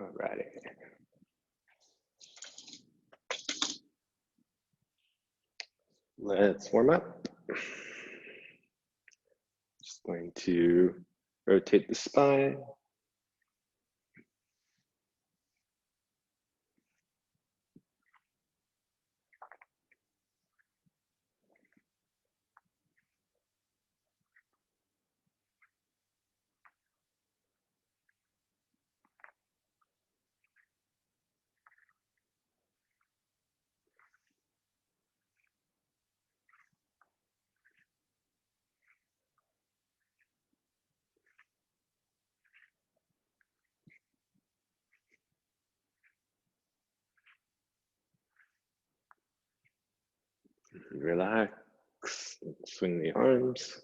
Alrighty. Let's warm up. Just going to rotate the spine. Relax, swing the arms.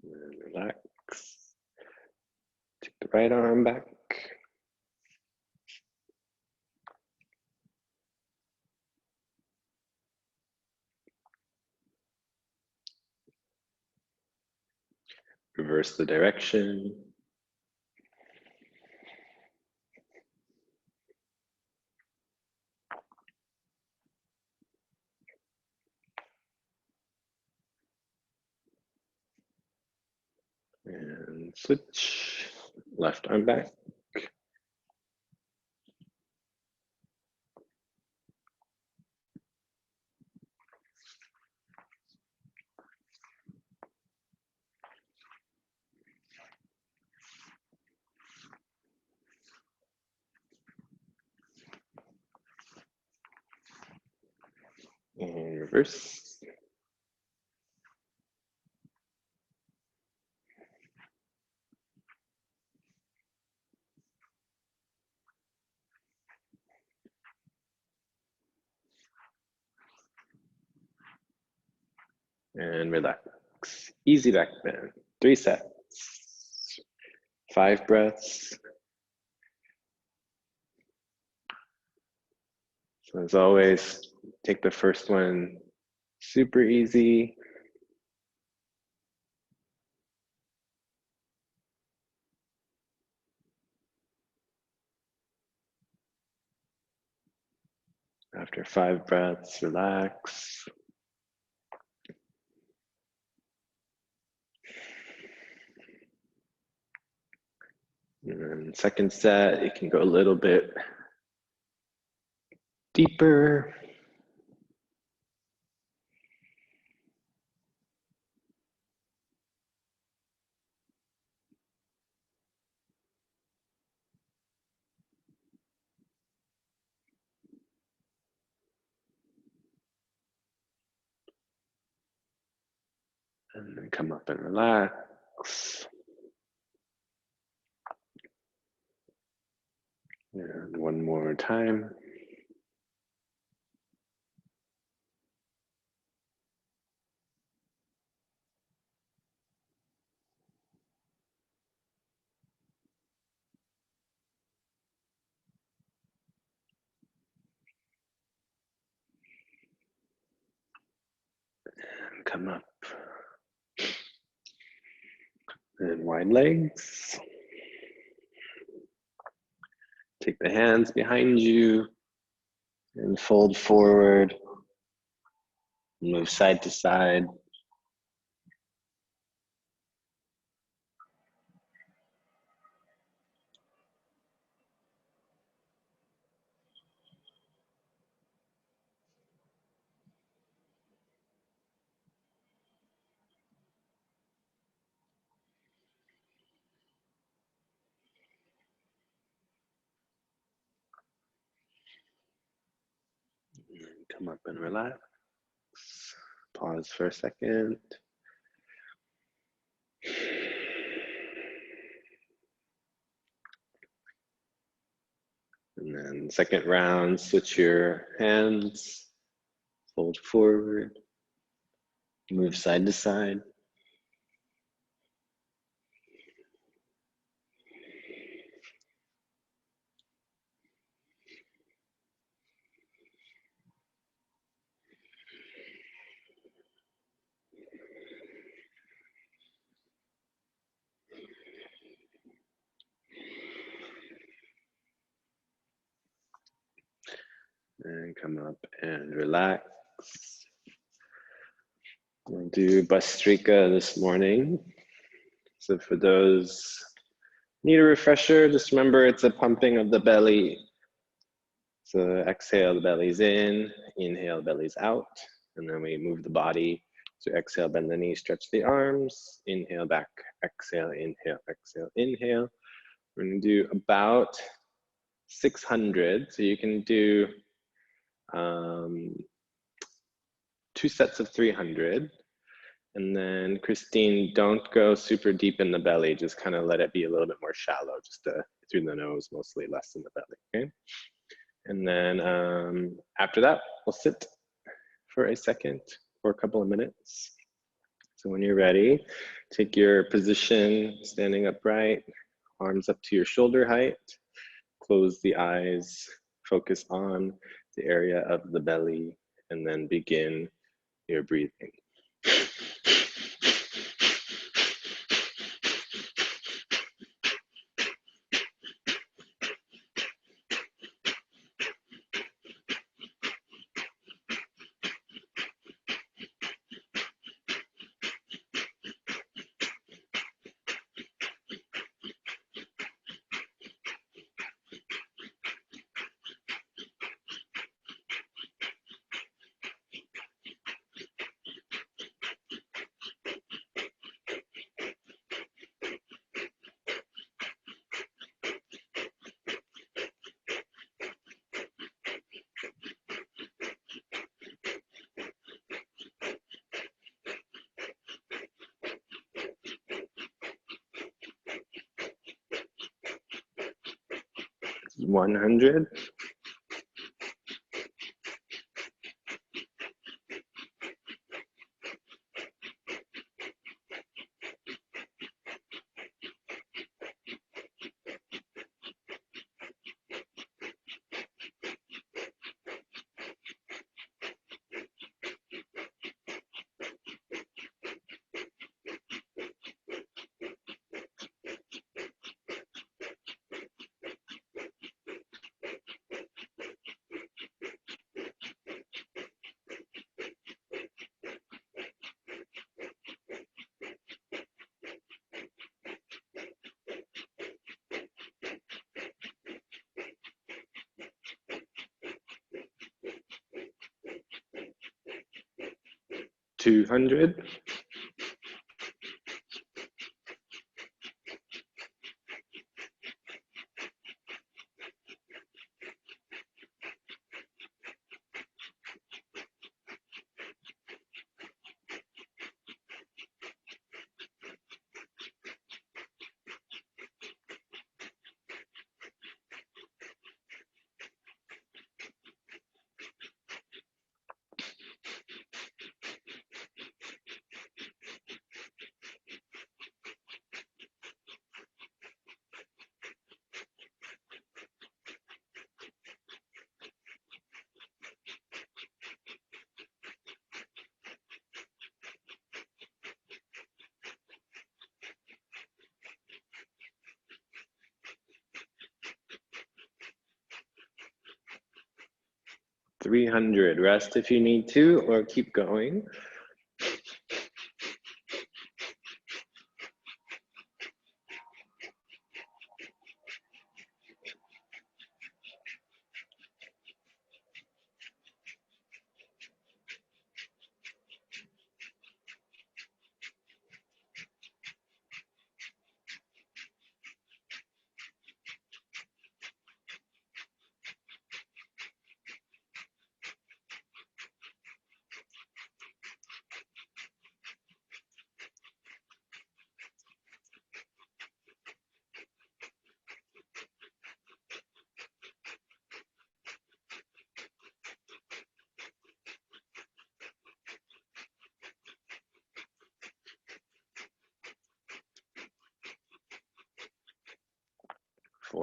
And relax. Take the right arm back. Reverse the direction. And switch, left arm back. And reverse. And relax. Easy back bend. 3 sets. 5 breaths. So as always, take the first one super easy. After 5 breaths, relax. And then second set, you can go a little bit deeper. And then come up and relax. And one more time. And come up. And wide legs. Take the hands behind you and fold forward. Move side to side. And come up and relax. Pause for a second. And then second round, switch your hands, fold forward, move side to side. And come up and relax. We'll do Bastrika this morning. So for those need a refresher, just remember it's a pumping of the belly. So exhale, the belly's in, inhale, belly's out. And then we move the body. So exhale, bend the knees, stretch the arms. Inhale, back, exhale, inhale, exhale, inhale. We're gonna do about 600. So you can do 2 sets of 300. And then Christine, don't go super deep in the belly. Just kind of let it be a little bit more shallow, just through the nose, mostly less in the belly, okay? And then after that, we'll sit for a second or a couple of minutes. So when you're ready, take your position, standing upright, arms up to your shoulder height, close the eyes, focus on the area of the belly, and then begin your breathing. 100. 200. 300. Rest if you need to, or keep going.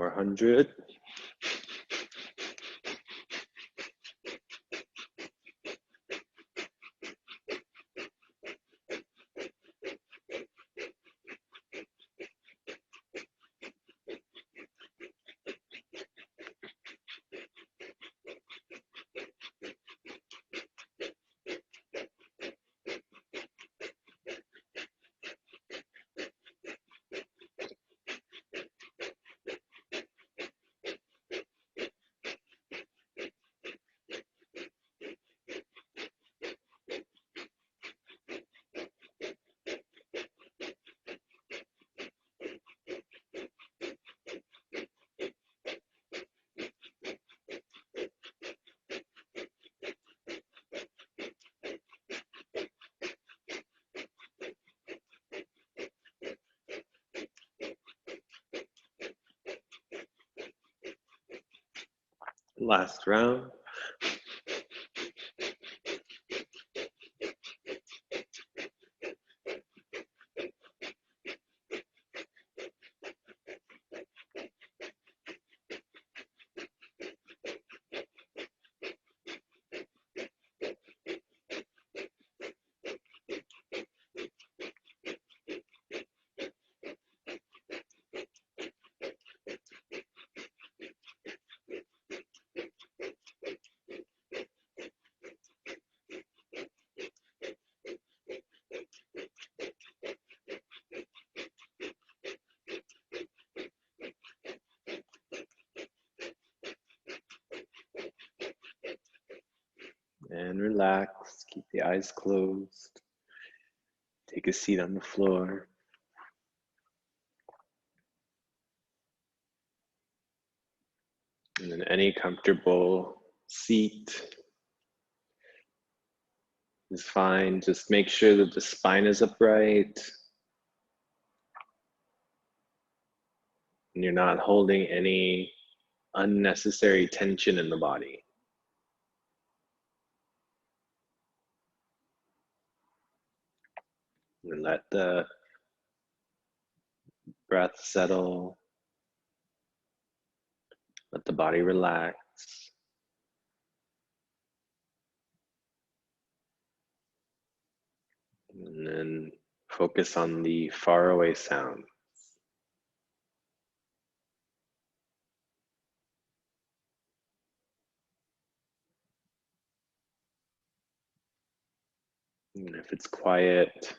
400. Last round. And relax, keep the eyes closed. Take a seat on the floor. And then any comfortable seat is fine. Just make sure that the spine is upright. And you're not holding any unnecessary tension in the body. And let the breath settle. Let the body relax. And then focus on the faraway sound. And if it's quiet,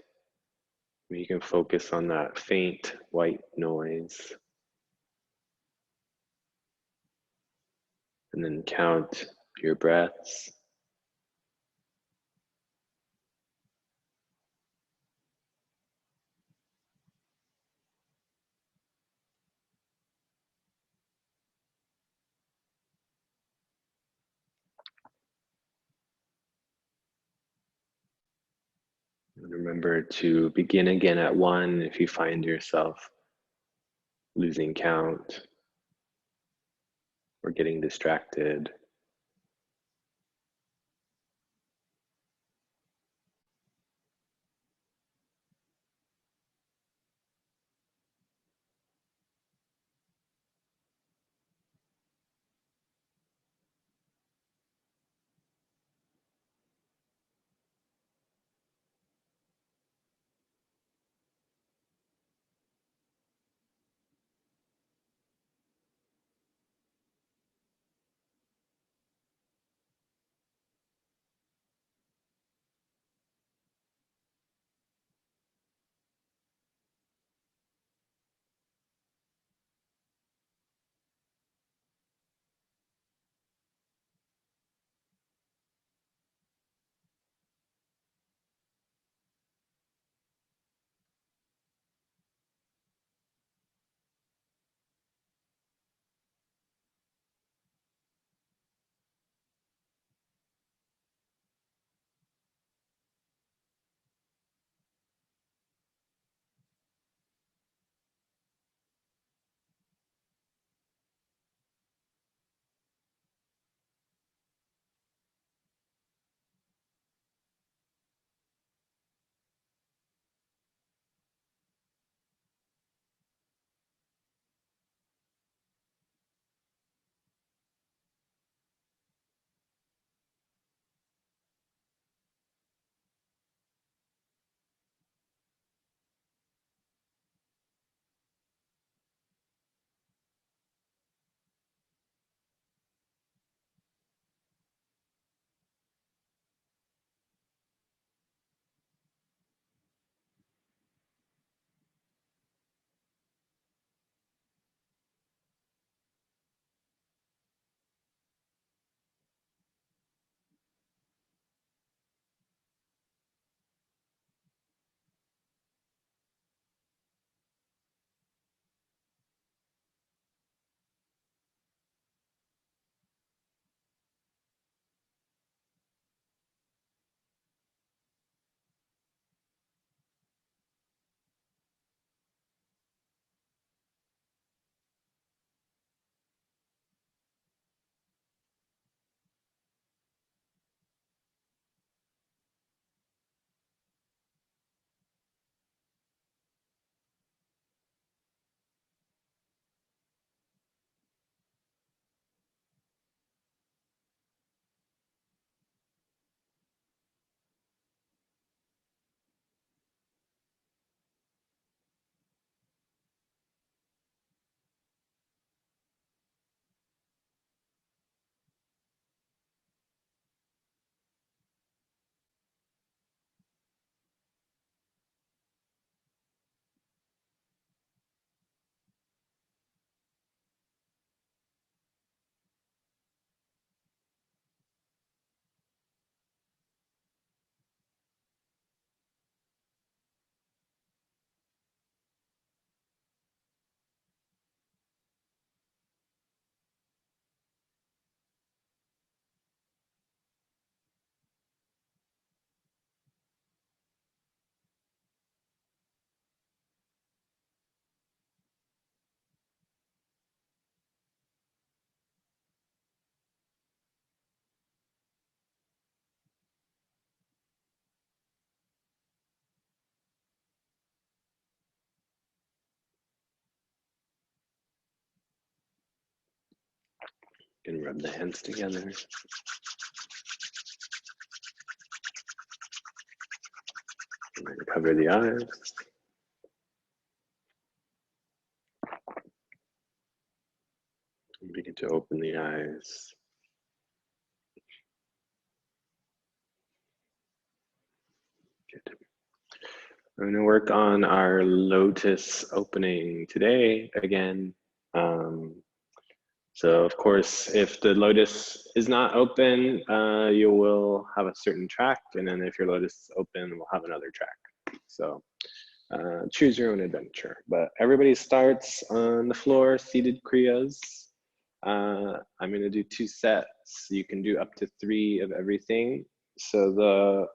you can focus on that faint white noise. And then count your breaths. And remember to begin again at 1 if you find yourself losing count or getting distracted. You can rub the hands together. And then cover the eyes. And begin to open the eyes. Good. We're going to work on our Lotus opening today again. So of course, if the Lotus is not open, you will have a certain track. And then if your Lotus is open, we'll have another track. So choose your own adventure. But everybody starts on the floor, seated Kriyas. I'm going to do 2 sets. You can do up to 3 of everything. So the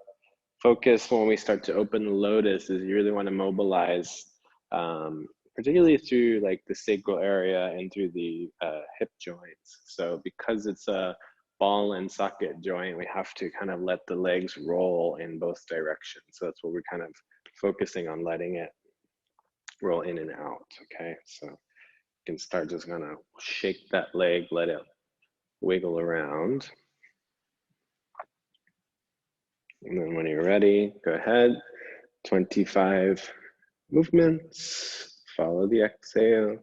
focus when we start to open the Lotus is you really want to mobilize, particularly through like the sacral area and through the hip joints. So because it's a ball and socket joint, we have to kind of let the legs roll in both directions. So that's what we're kind of focusing on, letting it roll in and out. Okay, so you can start just gonna shake that leg, let it wiggle around. And then when you're ready, go ahead. 25 movements. Follow the exhale.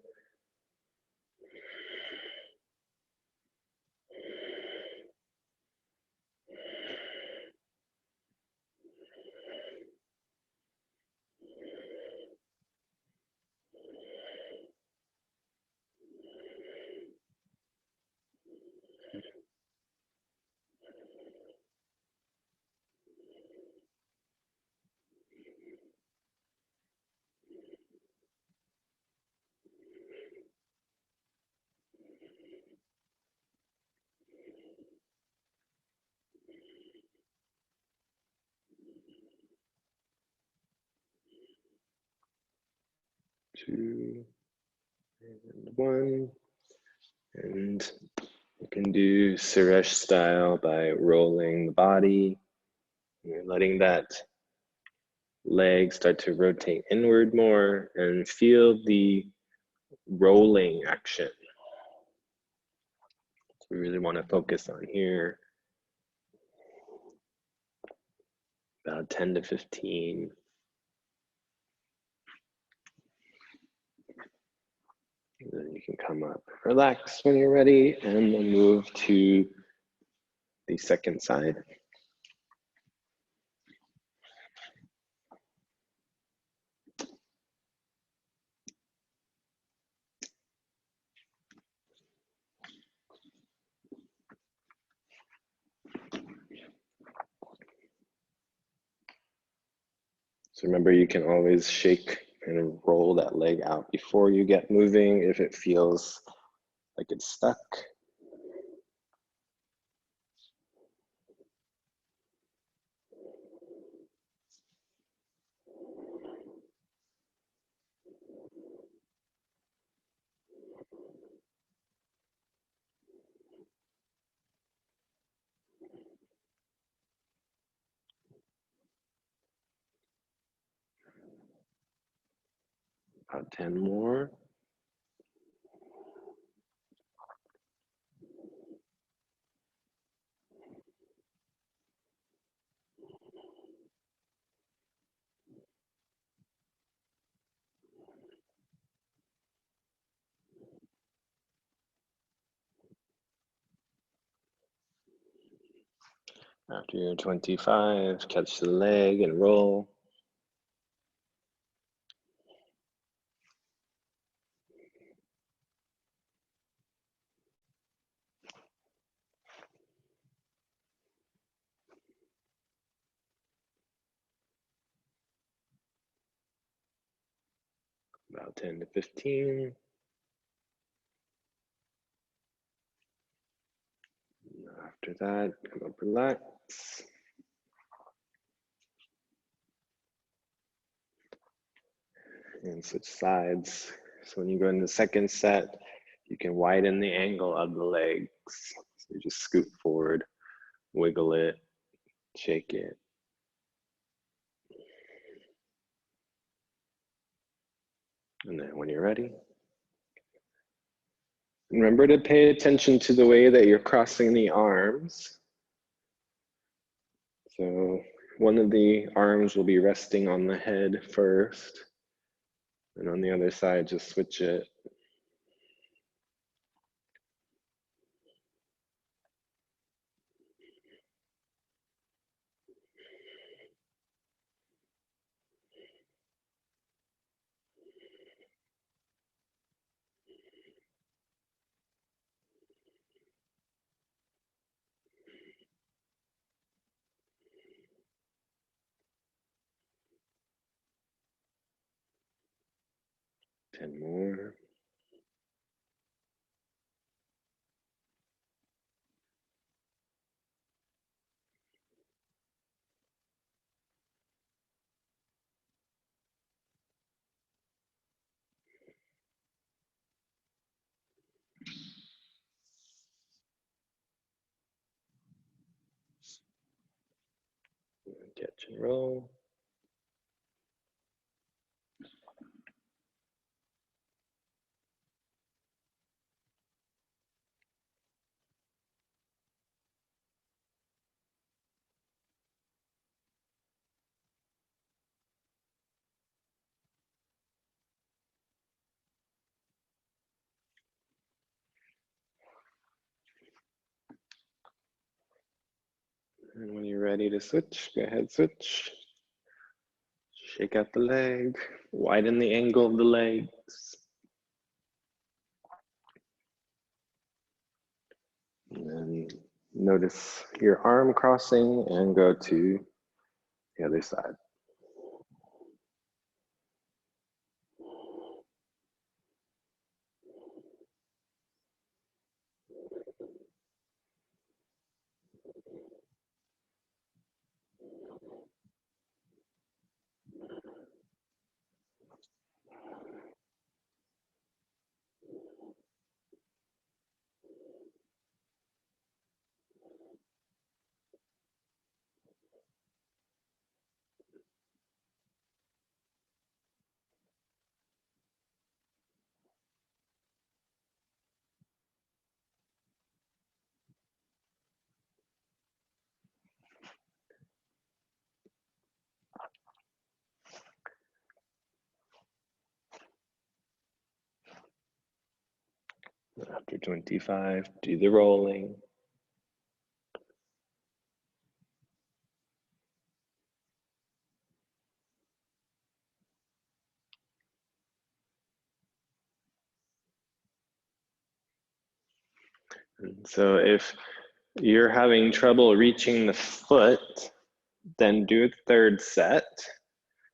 Two, and 1. And you can do Suresh style by rolling the body. You're letting that leg start to rotate inward more and feel the rolling action. So we really want to focus on here. About 10 to 15. And then you can come up, relax when you're ready, and then move to the second side. So remember, you can always shake and roll that leg out before you get moving if it feels like it's stuck. About 10 more. After your 25, catch the leg and roll. About 10 to 15. After that, come up, relax. And switch sides. So when you go in the second set, you can widen the angle of the legs. So you just scoot forward, wiggle it, shake it. And then when you're ready, Remember to pay attention to the way that you're crossing the arms. So one of the arms will be resting on the head first, and on the other side, just switch it. Ten more. Catch and roll. And when you're ready to switch, go ahead, switch. Shake out the leg, widen the angle of the legs. And then notice your arm crossing and go to the other side. After 25, do the rolling. And so if you're having trouble reaching the foot, then do a third set.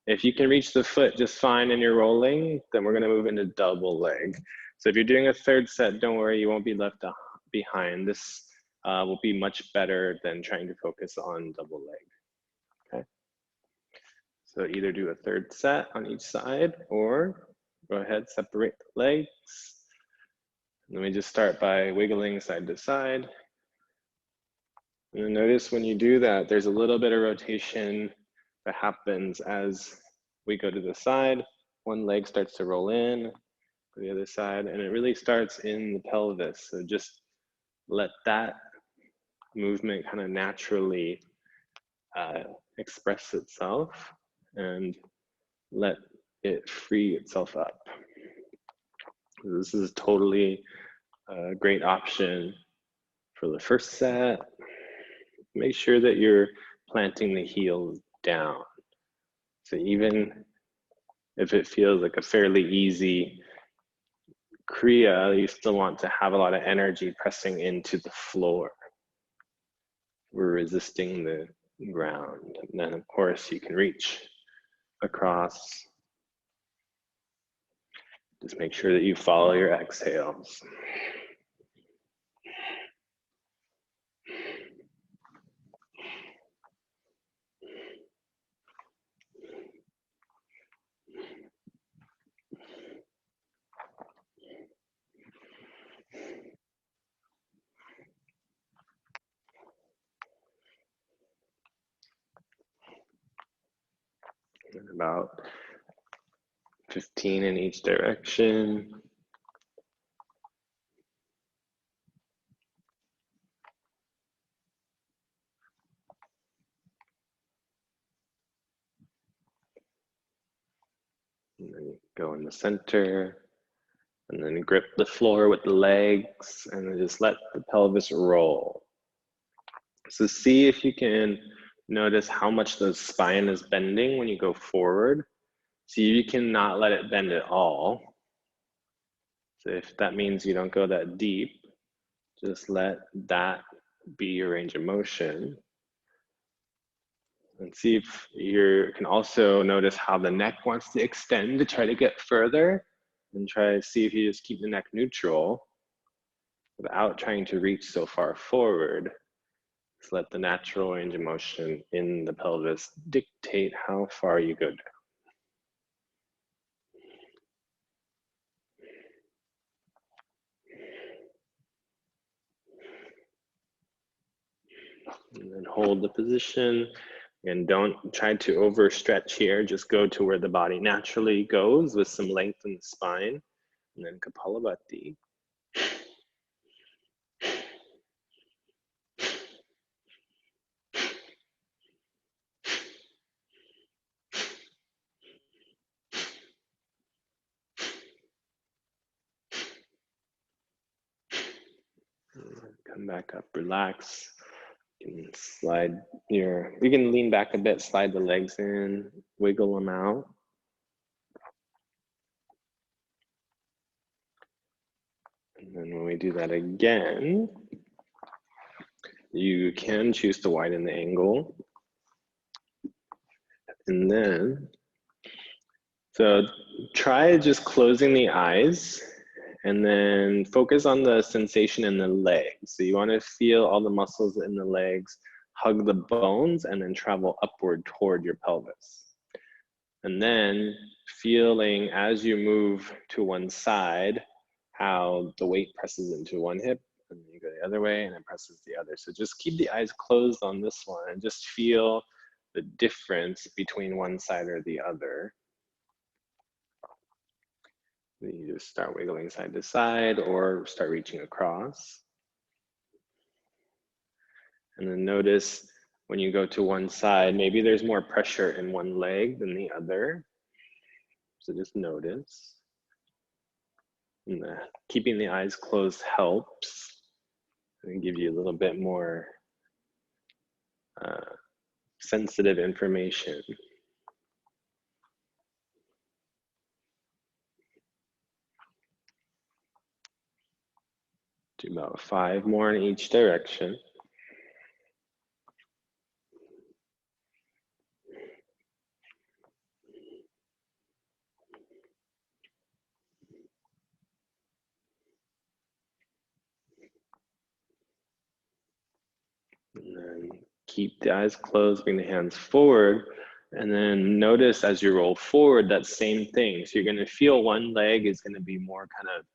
If you can reach the foot just fine and you're rolling, then we're gonna move into double leg. So if you're doing a third set, don't worry, you won't be left behind. This will be much better than trying to focus on double leg, okay? So either do a third set on each side or go ahead, separate the legs. Let me just start by wiggling side to side. And notice when you do that, there's a little bit of rotation that happens as we go to the side. One leg starts to roll in, to the other side, and it really starts in the pelvis. So just let that movement kind of naturally express itself and let it free itself up. This is totally a great option for the first set. Make sure that you're planting the heels down. So even if it feels like a fairly easy Kriya, you still want to have a lot of energy pressing into the floor. We're resisting the ground. And then of course you can reach across. Just make sure that you follow your exhales. And about 15 in each direction. And then go in the center, and then grip the floor with the legs, and then just let the pelvis roll. So see if you can notice how much the spine is bending when you go forward. See if you cannot let it bend at all. So if that means you don't go that deep, just let that be your range of motion. And see if you can also notice how the neck wants to extend to try to get further, and try to see if you just keep the neck neutral without trying to reach so far forward. Just let the natural range of motion in the pelvis dictate how far you go down. And then hold the position. And don't try to overstretch here. Just go to where the body naturally goes with some length in the spine. And then Kapalabhati. Come back up, relax. You can slide you can lean back a bit, slide the legs in, wiggle them out. And then when we do that again, you can choose to widen the angle. And then, so try just closing the eyes and then focus on the sensation in the legs. So you want to feel all the muscles in the legs, hug the bones, and then travel upward toward your pelvis. And then feeling as you move to one side, how the weight presses into one hip, and then you go the other way and it presses the other. So just keep the eyes closed on this one and just feel the difference between one side or the other. Then you just start wiggling side to side or start reaching across. And then notice when you go to one side, maybe there's more pressure in one leg than the other. So just notice. And keeping the eyes closed helps and give you a little bit more sensitive information. Do about 5 more in each direction. And then keep the eyes closed, bring the hands forward, and then notice as you roll forward that same thing. So you're going to feel one leg is going to be more kind of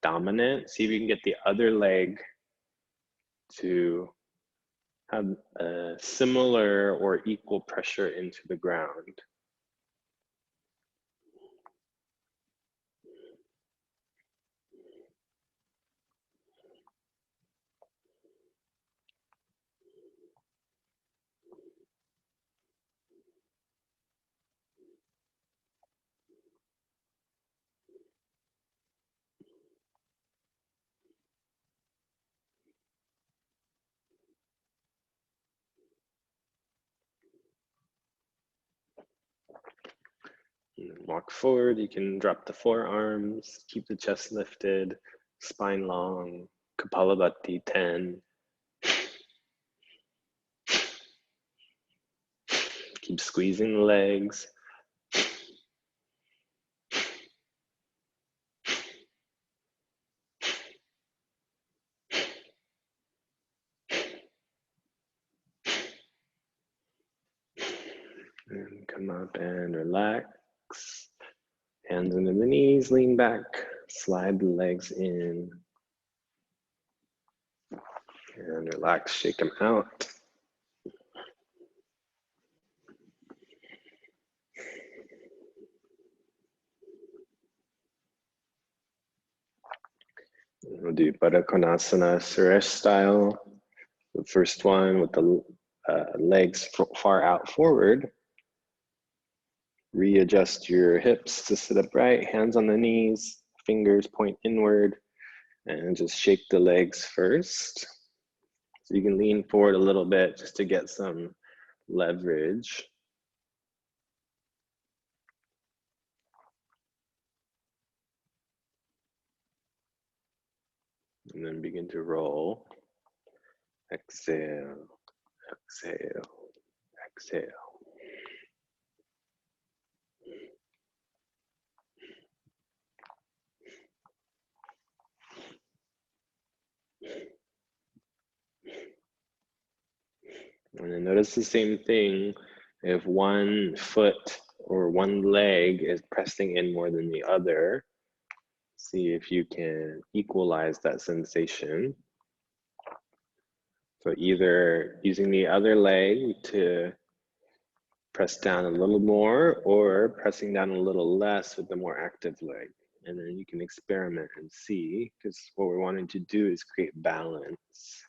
dominant. See if you can get the other leg to have a similar or equal pressure into the ground. And then walk forward, you can drop the forearms, keep the chest lifted, spine long, Kapalabhati 10. Keep squeezing the legs. And come up and relax. Hands under the knees, lean back, slide the legs in. And relax, shake them out. We'll do Baddha Konasana Suresh style. The first one with the legs far out forward. Readjust your hips to sit upright, hands on the knees, fingers point inward, and just shake the legs first. So you can lean forward a little bit just to get some leverage. And then begin to roll. Exhale, exhale, exhale. And then notice the same thing if one foot or one leg is pressing in more than the other. See if you can equalize that sensation. So either using the other leg to press down a little more or pressing down a little less with the more active leg. And then you can experiment and see, because what we're wanting to do is create balance.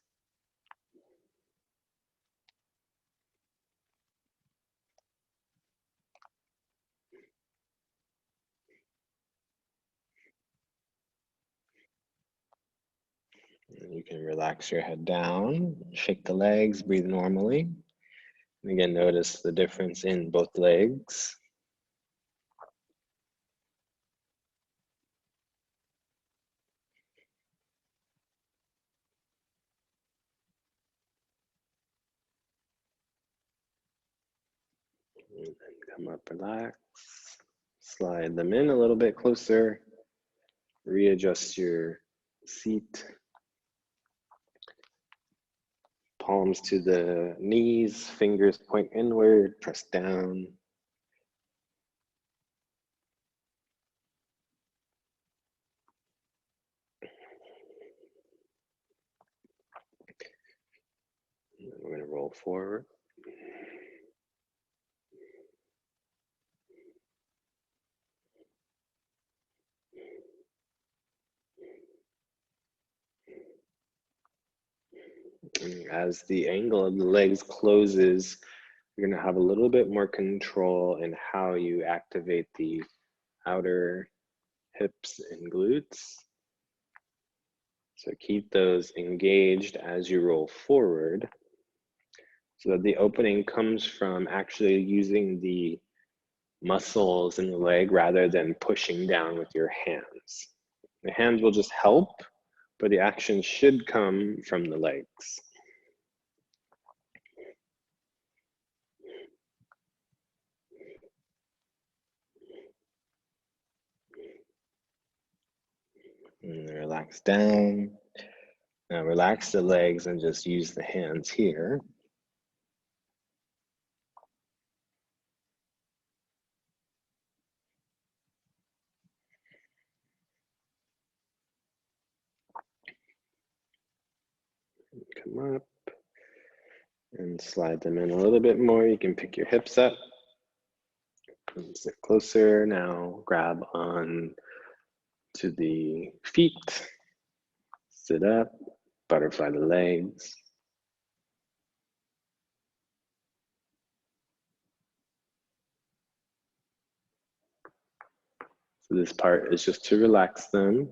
And you can relax your head down, shake the legs, breathe normally. And again, notice the difference in both legs. And then come up, relax. Slide them in a little bit closer. Readjust your seat. Palms to the knees, fingers point inward, press down. And then we're going to roll forward. And as the angle of the legs closes, you're going to have a little bit more control in how you activate the outer hips and glutes. So keep those engaged as you roll forward, so that the opening comes from actually using the muscles in the leg rather than pushing down with your hands. The hands will just help, but the action should come from the legs. And relax down. Now relax the legs and just use the hands here. Come up and slide them in a little bit more. You can pick your hips up and sit closer. Now grab on to the feet. Sit up, butterfly the legs. So this part is just to relax them.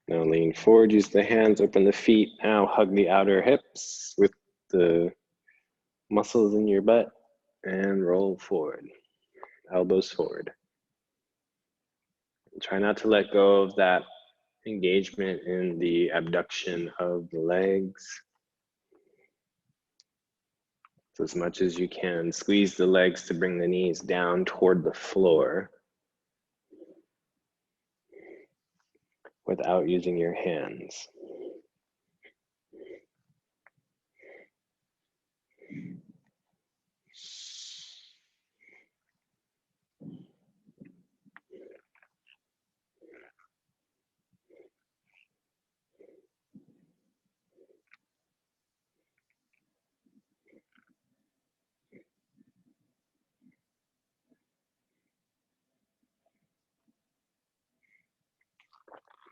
Now lean forward, use the hands, open the feet. Now hug the outer hips with the muscles in your butt and roll forward, elbows forward. Try not to let go of that engagement in the abduction of the legs. So as much as you can, squeeze the legs to bring the knees down toward the floor without using your hands.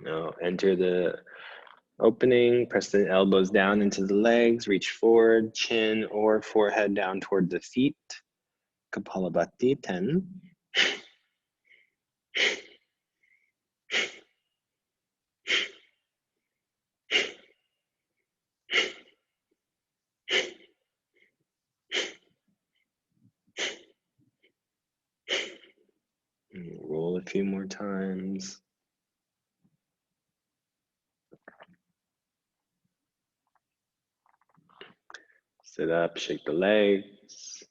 Now enter the opening, press the elbows down into the legs, reach forward, chin or forehead down toward the feet. Kapalabhati, 10. Roll a few more times. Sit up, shake the legs.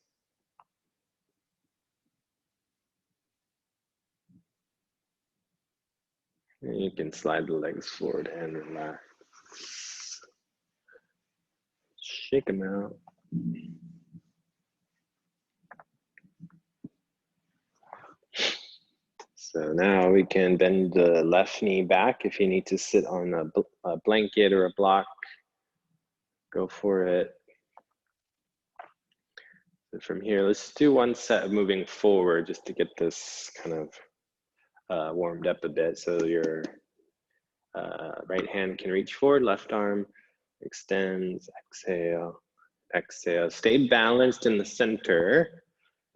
And you can slide the legs forward and relax. Shake them out. So now we can bend the left knee back. If you need to sit on a blanket or a block, go for it. So from here, let's do one set of moving forward just to get this kind of warmed up a bit. So your right hand can reach forward, left arm extends, exhale, exhale. Stay balanced in the center.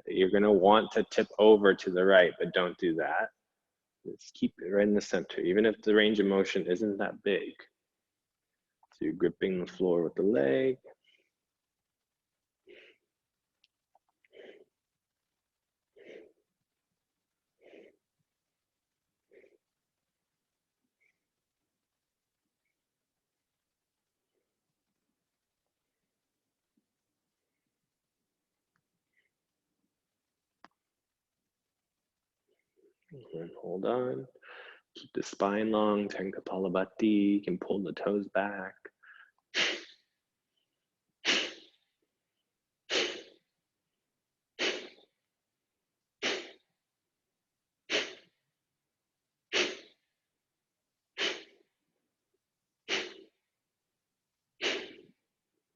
You're gonna want to tip over to the right, but don't do that. Just keep it right in the center, even if the range of motion isn't that big. So you're gripping the floor with the leg. And hold on. Keep the spine long, turn Kapalabhati. You can pull the toes back.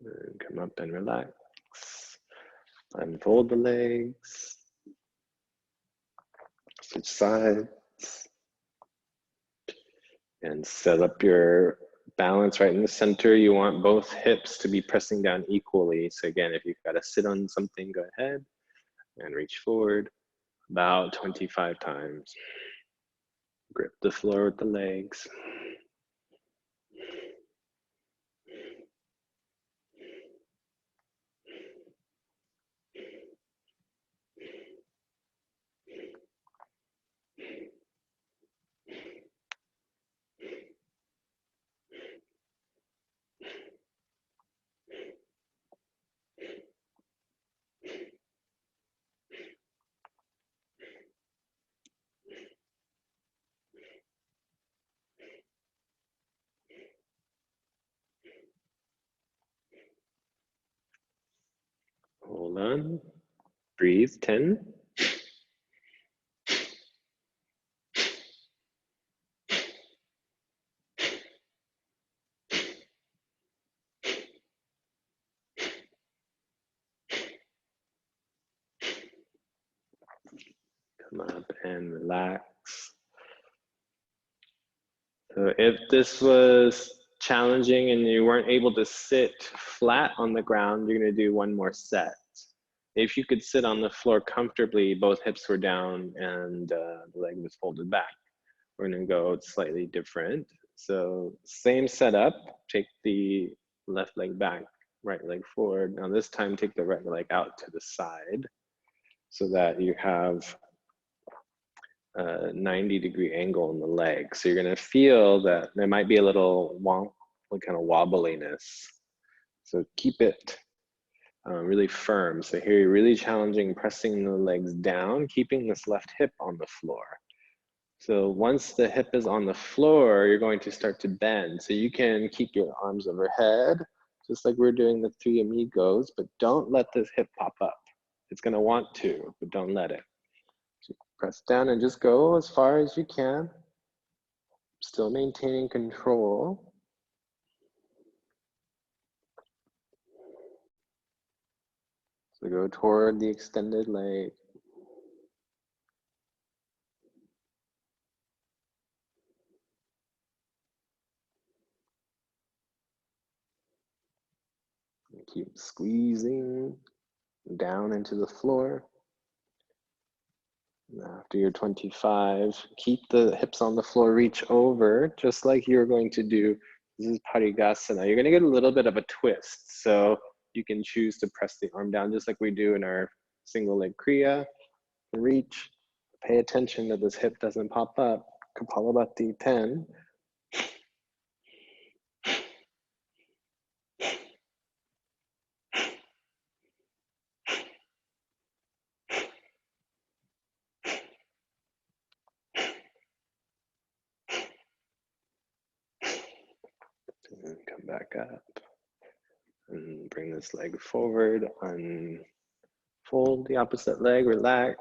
And come up and relax. Unfold the legs. Switch sides. And set up your balance right in the center. You want both hips to be pressing down equally. So again, if you've got to sit on something, go ahead and reach forward about 25 times. Grip the floor with the legs. Hold on. Breathe, 10. Come up and relax. So if this was challenging and you weren't able to sit flat on the ground, you're gonna do one more set. If you could sit on the floor comfortably, both hips were down and the leg was folded back. We're gonna go slightly different. So same setup, take the left leg back, right leg forward. Now this time take the right leg out to the side so that you have a 90-degree angle in the leg. So you're gonna feel that there might be a little kind of wobbliness. So keep it really firm. So here you're really challenging pressing the legs down, keeping this left hip on the floor. So once the hip is on the floor, you're going to start to bend. So you can keep your arms overhead, just like we're doing the 3 amigos, but don't let this hip pop up. It's gonna want to, but don't let it. So press down and just go as far as you can, still maintaining control. So go toward the extended leg. Keep squeezing down into the floor. After your 25, keep the hips on the floor, reach over, just like you're going to do. This is Parigasana. You're gonna get a little bit of a twist. So you can choose to press the arm down just like we do in our single leg Kriya. Reach, pay attention that this hip doesn't pop up. Kapalabhati 10. And come back up and bring this leg forward, unfold the opposite leg, relax.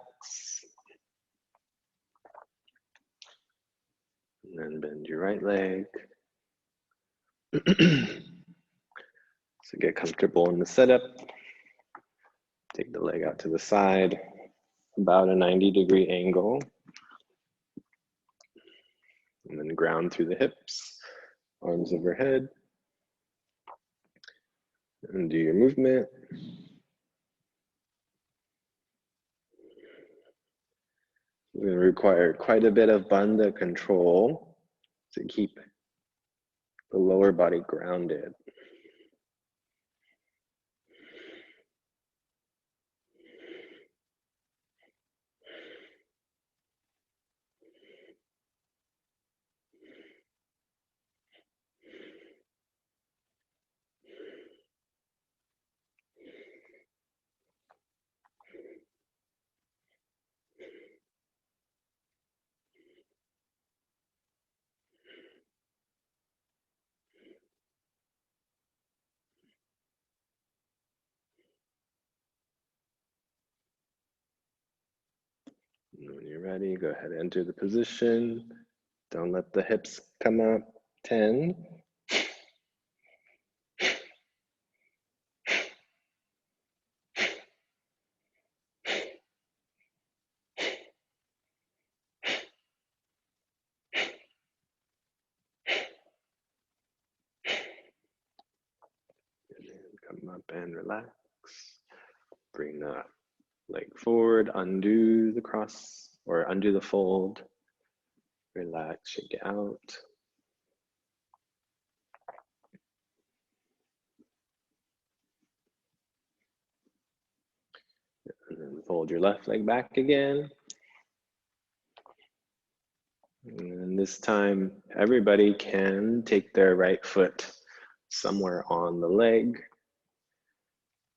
And then bend your right leg. So get comfortable in the setup. Take the leg out to the side, about a 90-degree angle. And then ground through the hips, arms overhead. And do your movement. It's going to require quite a bit of bandha control to keep the lower body grounded. And when you're ready, go ahead and enter the position. Don't let the hips come up. 10. Come up and relax. Bring the leg forward, undo the cross or undo the fold. Relax, shake it out. And then fold your left leg back again. And this time, everybody can take their right foot somewhere on the leg.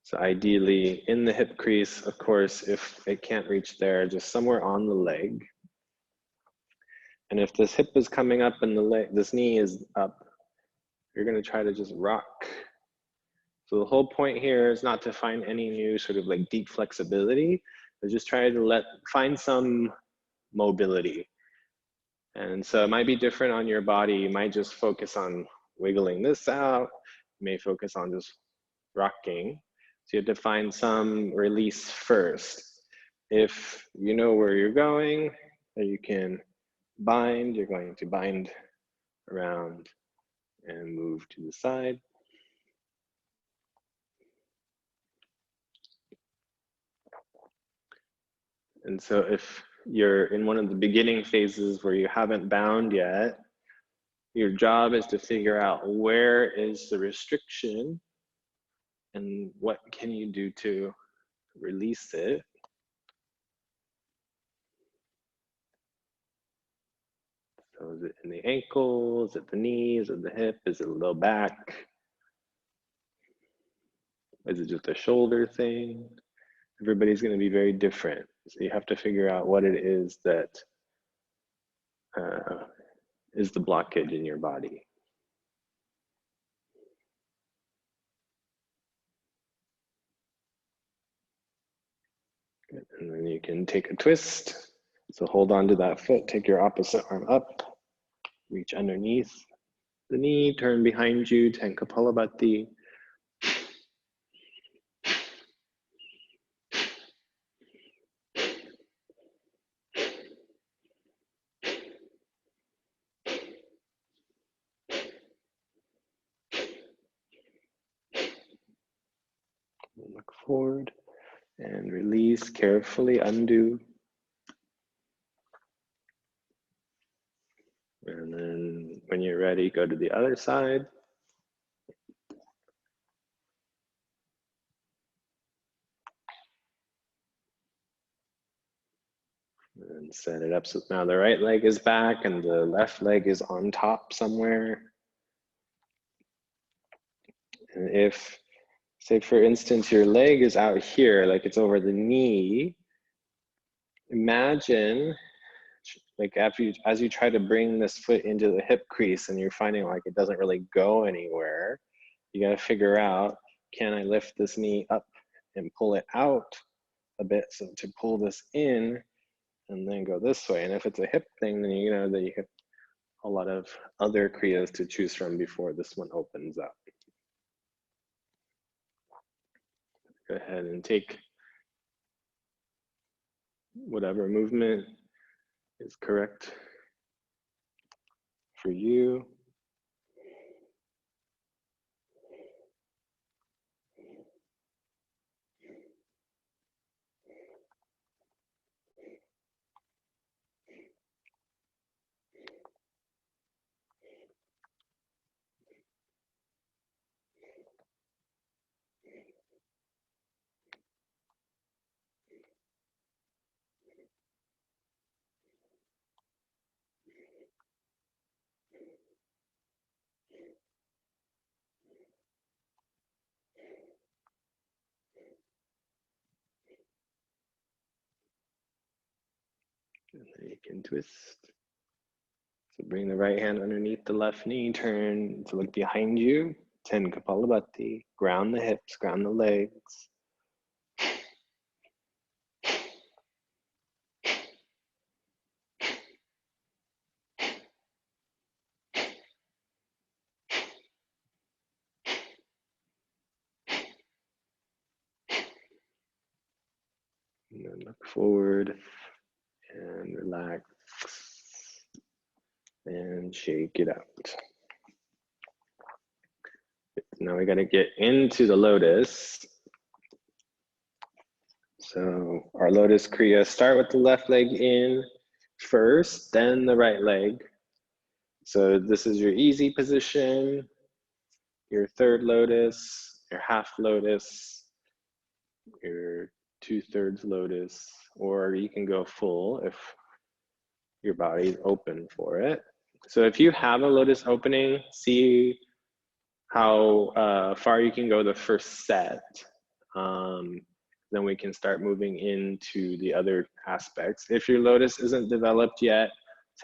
So ideally in the hip crease, of course, if it can't reach there, just somewhere on the leg. And if this hip is coming up and the leg, this knee is up, you're gonna try to just rock. So the whole point here is not to find any new sort of like deep flexibility, but just try to find some mobility. And so it might be different on your body. You might just focus on wiggling this out. You may focus on just rocking. So you have to find some release first. If you know where you're going, you can bind. You're going to bind around and move to the side. And so if you're in one of the beginning phases where you haven't bound yet, your job is to figure out where is the restriction and what can you do to release it. So is it in the ankle? Is it the knee? Is it the hip? Is it the low back? Is it just a shoulder thing? Everybody's going to be very different. So you have to figure out what it is that is the blockage in your body. Good. And then you can take a twist. So hold on to that foot, take your opposite arm up, reach underneath the knee, turn behind you, 10 Kapalabhati. Look forward and release, carefully undo. when you're ready, go to the other side. And set it up so now the right leg is back and the left leg is on top somewhere. And if, say for instance, your leg is out here, like it's over the knee, imagine like as you try to bring this foot into the hip crease and you're finding like it doesn't really go anywhere, you gotta figure out, can I lift this knee up and pull it out a bit so to pull this in and then go this way. And if it's a hip thing, then you know that you have a lot of other kriyas to choose from before this one opens up. Go ahead and take whatever movement is correct for you. And then you can twist. So bring the right hand underneath the left knee, turn to look behind you. 10 Kapalabhati, ground the hips, ground the legs. And then look forward and relax and shake it out. Now we got to get into the lotus. So our lotus kriya, start with the left leg in first, then the right leg. So this is your easy position, your third lotus, your half lotus, your 2/3 lotus, or you can go full if your body's open for it. So if you have a lotus opening, see how far you can go the first set. Then we can start moving into the other aspects. If your lotus isn't developed yet,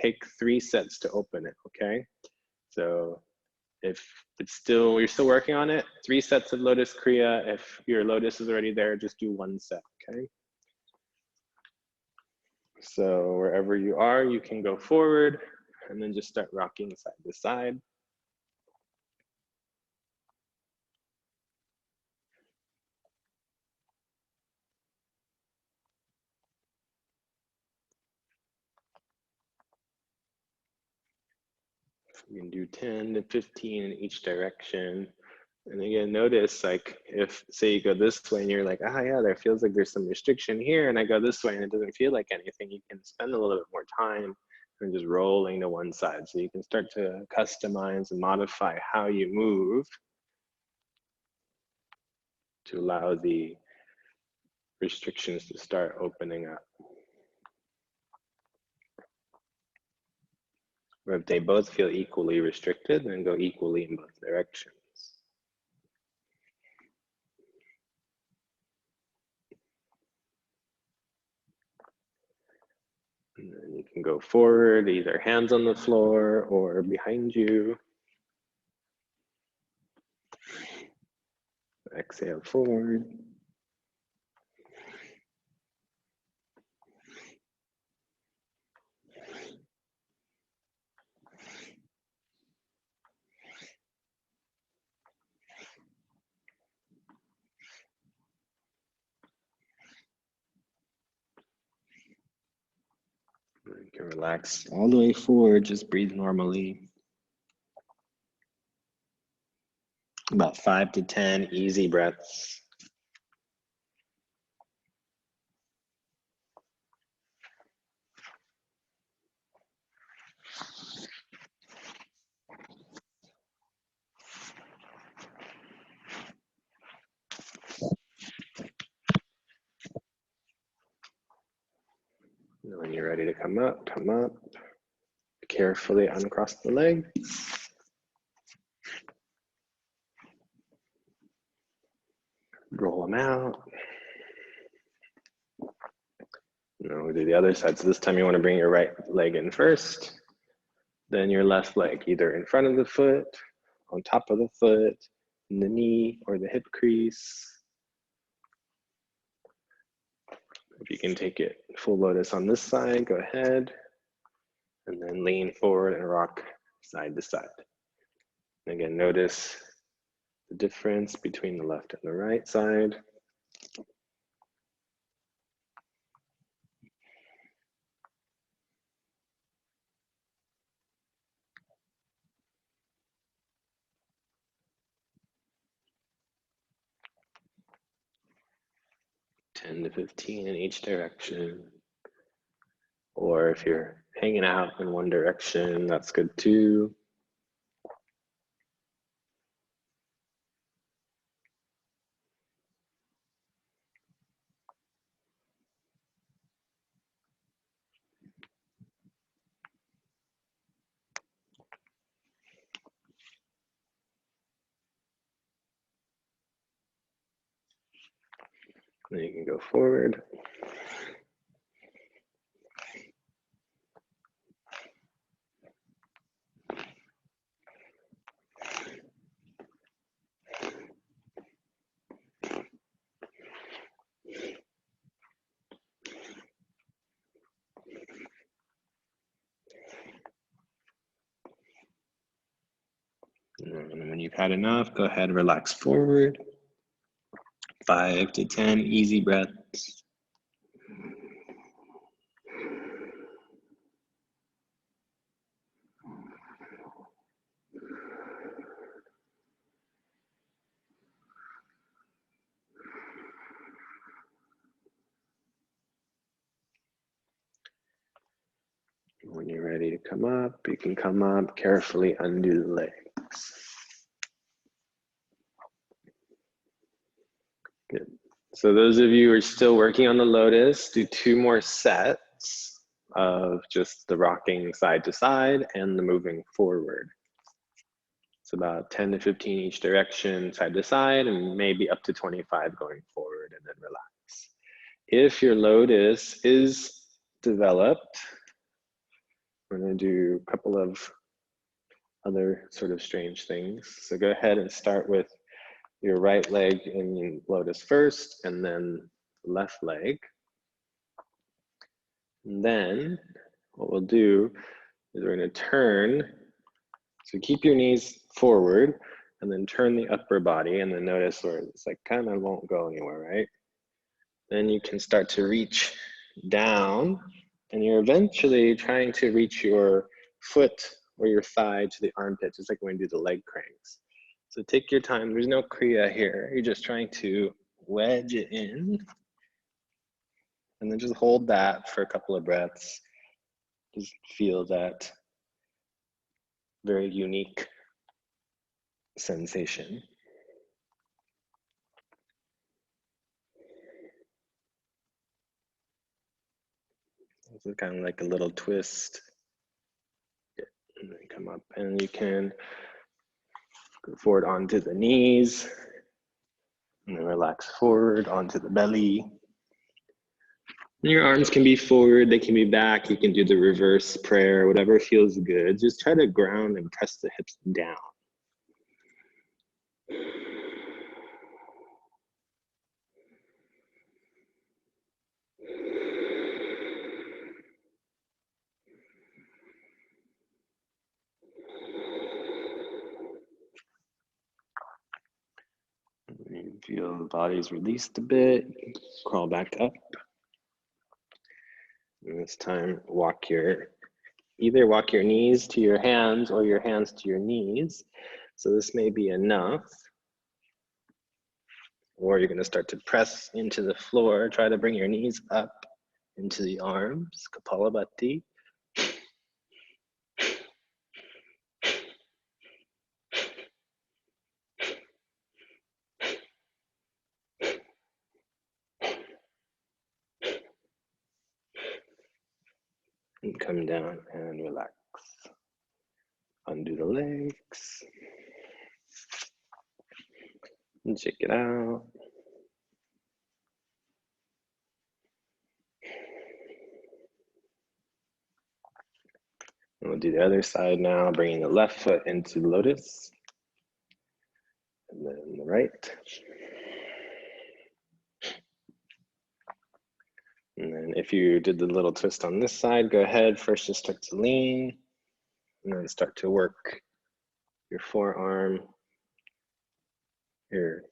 take 3 sets to open it, okay? So if it's still, you're still working on it, 3 sets of lotus kriya. If your lotus is already there, just do 1 set, okay? So wherever you are, you can go forward and then just start rocking side to side. You can do 10 to 15 in each direction. And again, notice like if say you go this way and you're like, ah, yeah, there feels like there's some restriction here, and I go this way and it doesn't feel like anything, you can spend a little bit more time and just rolling to one side. So you can start to customize and modify how you move to allow the restrictions to start opening up. Or if they both feel equally restricted, then go equally in both directions. And then you can go forward, either hands on the floor or behind you. Exhale forward. You can relax all the way forward, just breathe normally. About 5 to 10 easy breaths. ready to come up, come up. Carefully uncross the legs. Roll them out. Now we'll do the other side. So this time you want to bring your right leg in first, then your left leg, either in front of the foot, on top of the foot, in the knee or the hip crease. If you can take it full lotus on this side, go ahead. And then lean forward and rock side to side. And again, notice the difference between the left and the right side. Ten to 15 in each direction. Or if you're hanging out in one direction, that's good too. Then you can go forward. And when you've had enough, go ahead and relax forward. 5 to 10 easy breaths. When you're ready to come up, you can come up, carefully undo the legs. Good. So those of you who are still working on the lotus, do 2 more sets of just the rocking side to side and the moving forward. It's about 10 to 15 each direction, side to side, and maybe up to 25 going forward, and then relax. If your lotus is developed, we're going to do a couple of other sort of strange things. So go ahead and start with your right leg in lotus first, and then left leg. And then what we'll do is we're going to turn. So keep your knees forward, and then turn the upper body, and then notice where it's like kind of won't go anywhere, right? Then you can start to reach down, and you're eventually trying to reach your foot or your thigh to the armpit, just like when we do the leg cranks. So take your time, there's no kriya here. You're just trying to wedge it in, and then just hold that for a couple of breaths. Just feel that very unique sensation. This is kind of like a little twist. And then come up, and you can go forward onto the knees, and then relax forward onto the belly. And your arms can be forward, they can be back. You can do the reverse prayer, whatever feels good. Just try to ground and press the hips down. You feel the body's released a bit, crawl back up. And this time, either walk your knees to your hands or your hands to your knees. So this may be enough. Or you're going to start to press into the floor. Try to bring your knees up into the arms, Kapalabhati. And come down and relax. Undo the legs. And check it out. And we'll do the other side now, bringing the left foot into Lotus. And then the right. And then if you did the little twist on this side, go ahead. First, just start to lean. And then start to work your forearm, your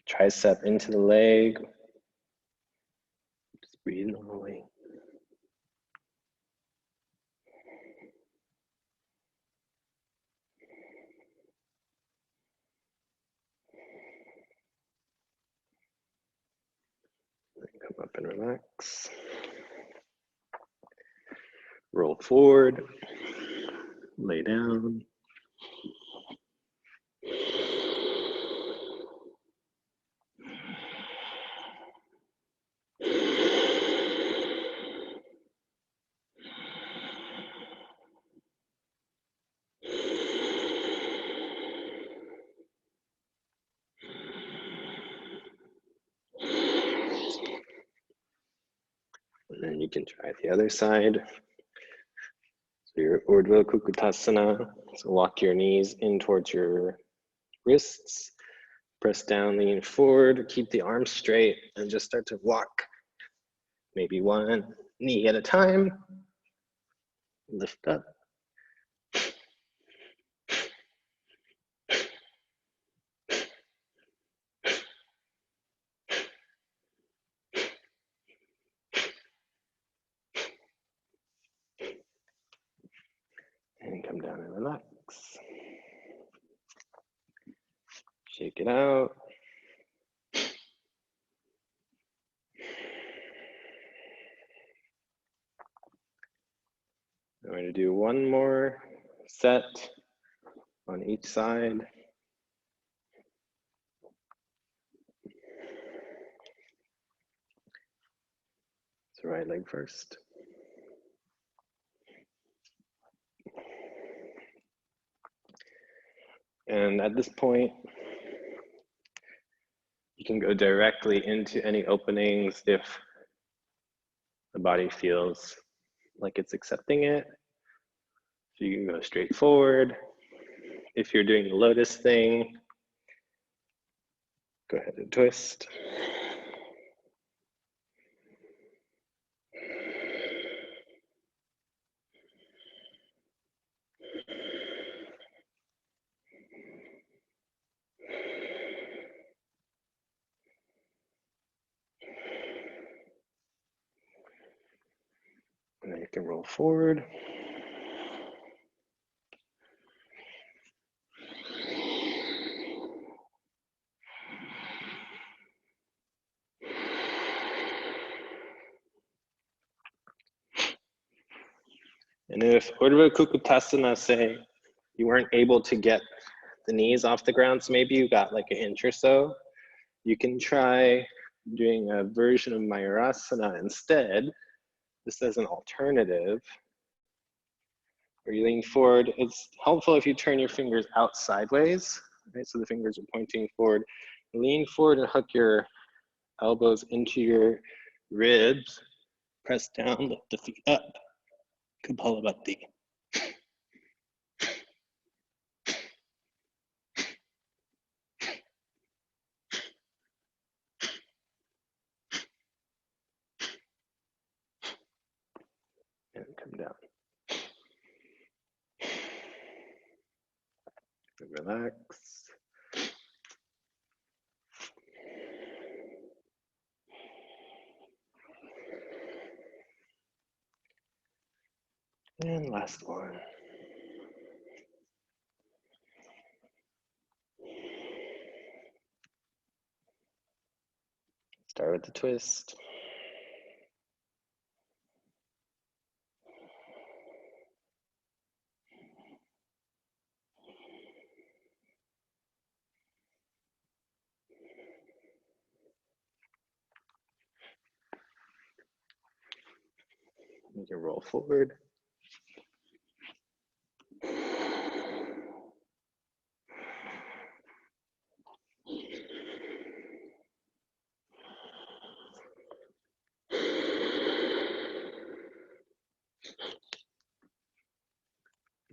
tricep into the leg. Just breathe normally. Then come up and relax. Roll forward, lay down. And then you can try the other side. So your Urdhva Kukutasana, so walk your knees in towards your wrists, press down, lean forward, keep the arms straight, and just start to walk. Maybe one knee at a time. Lift up. And come down and relax. Shake it out. I'm going to do one more set on each side. So right leg first. And at this point, you can go directly into any openings if the body feels like it's accepting it. So you can go straight forward. If you're doing the Lotus thing, go ahead and twist. And then you can roll forward. And if Urdhva Kukutasana, say you weren't able to get the knees off the ground, so maybe you got like an inch or so, you can try doing a version of Mayurasana instead, just as an alternative, where you lean forward. It's helpful if you turn your fingers out sideways, right? So the fingers are pointing forward. Lean forward and hook your elbows into your ribs. Press down, lift the feet up. Kapalabhati. And come down. And relax. And last one. Start with the twist. can roll forward.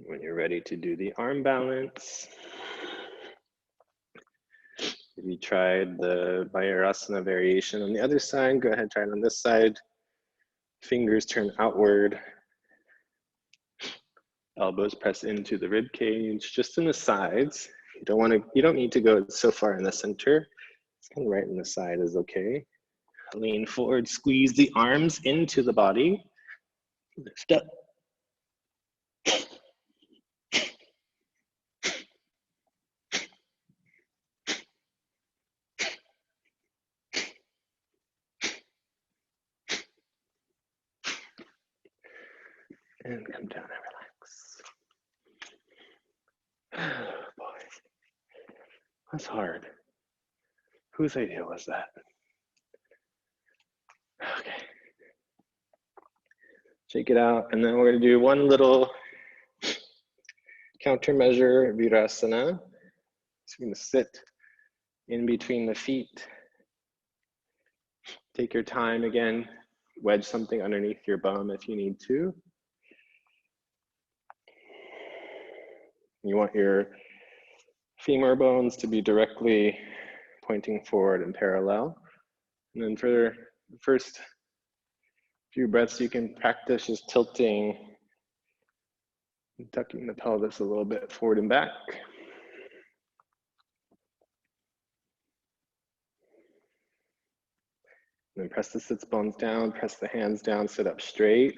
When you're ready to do the arm balance, if you tried the Vajrasana variation on the other side, go ahead, try it on this side. Fingers turn outward. Elbows press into the rib cage, just in the sides. You don't need to go so far in the center. It's kind of right in the side is okay. Lean forward, squeeze the arms into the body. Lift up. And come down and relax. Oh boy, that's hard. Whose idea was that? Okay. Shake it out, and then we're gonna do one little countermeasure Virasana. So you're gonna sit in between the feet. Take your time again. Wedge something underneath your bum if you need to. You want your femur bones to be directly pointing forward and parallel. And then for the first few breaths, you can practice just tilting, tucking the pelvis a little bit forward and back. And then press the sits bones down, press the hands down, sit up straight,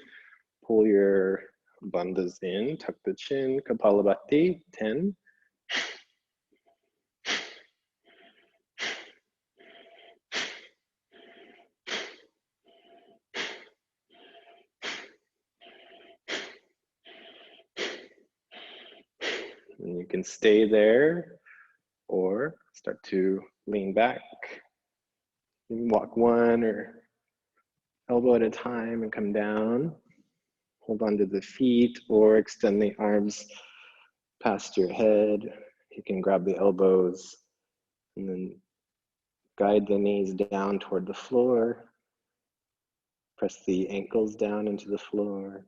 pull your bandhas in, tuck the chin, Kapalabhati, 10. And you can stay there or start to lean back. You can walk one or elbow at a time and come down. Hold on to the feet or extend the arms past your head. You can grab the elbows and then guide the knees down toward the floor. Press the ankles down into the floor.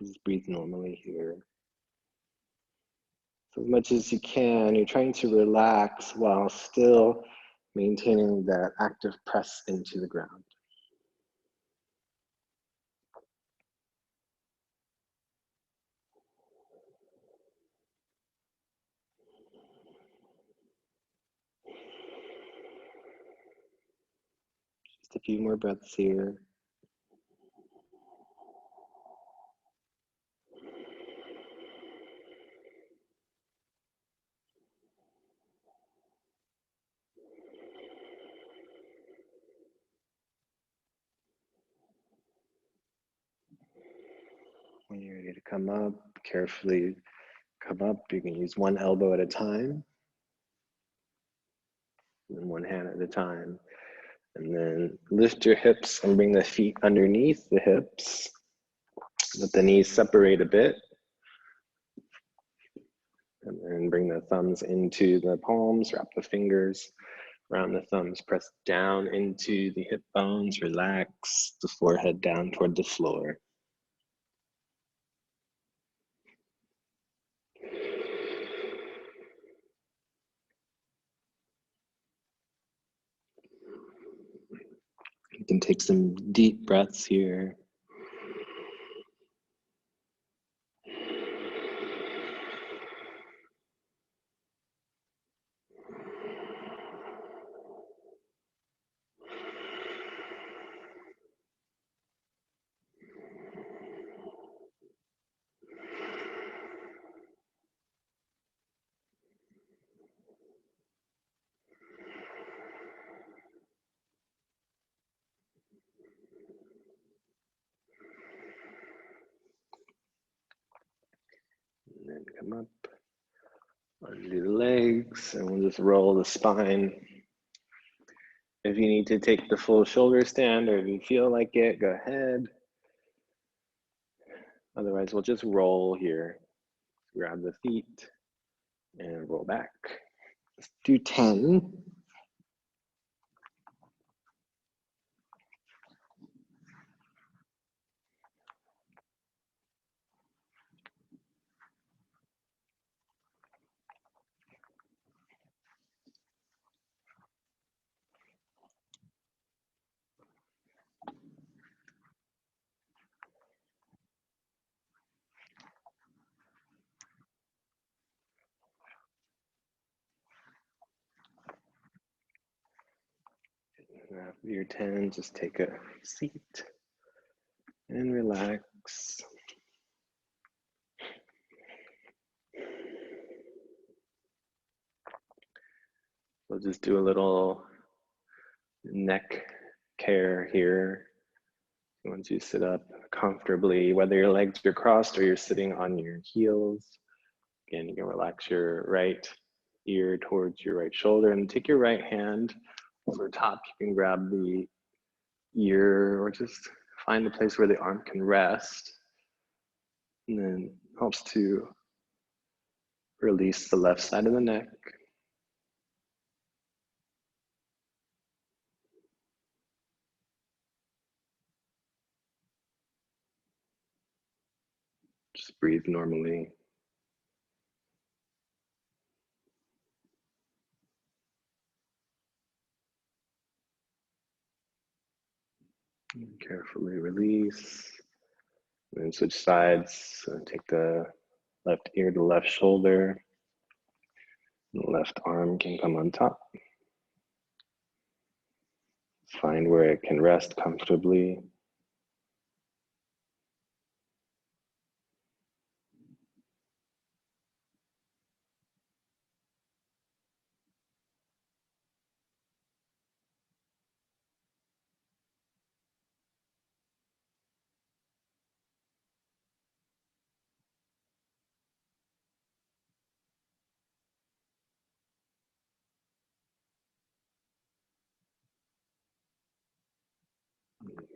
Just breathe normally here. So as much as you can, you're trying to relax while still maintaining that active press into the ground. Just a few more breaths here. When you're ready to come up, carefully come up. You can use one elbow at a time and one hand at a time. And then lift your hips and bring the feet underneath the hips. Let the knees separate a bit. And then bring the thumbs into the palms, wrap the fingers around the thumbs, press down into the hip bones, relax the forehead down toward the floor. You can take some deep breaths here. And then come up, undo the legs, and we'll just roll the spine. If you need to take the full shoulder stand or if you feel like it, go ahead. Otherwise, we'll just roll here. Grab the feet and roll back. Let's do 10. After your 10, just take a seat and relax. We'll just do a little neck care here. Once you sit up comfortably, whether your legs are crossed or you're sitting on your heels. Again, you can relax your right ear towards your right shoulder and take your right hand over top. You can grab the ear or just find a place where the arm can rest. And then helps to release the left side of the neck. Just breathe normally. And carefully release. And then switch sides. So take the left ear to the left shoulder. And the left arm can come on top. Find where it can rest comfortably.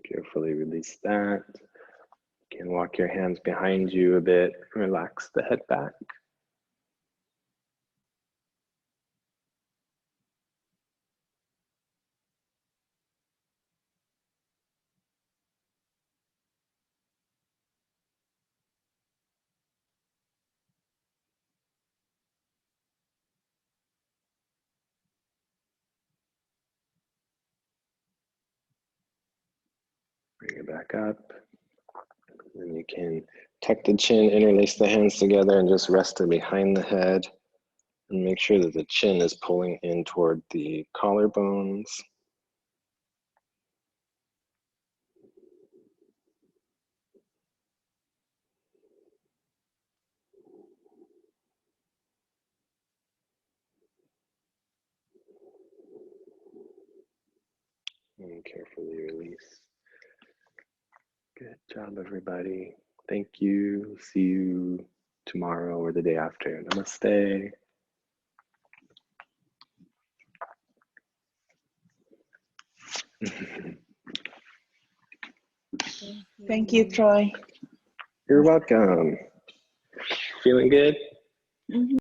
Carefully release that. You can walk your hands behind you a bit. Relax the head back. Bring it back up. And you can tuck the chin, interlace the hands together, and just rest it behind the head. And make sure that the chin is pulling in toward the collarbones. And carefully release. Good job, everybody. Thank you. See you tomorrow or the day after. Namaste. Thank you, Troy. You're welcome. Feeling good? Mm-hmm.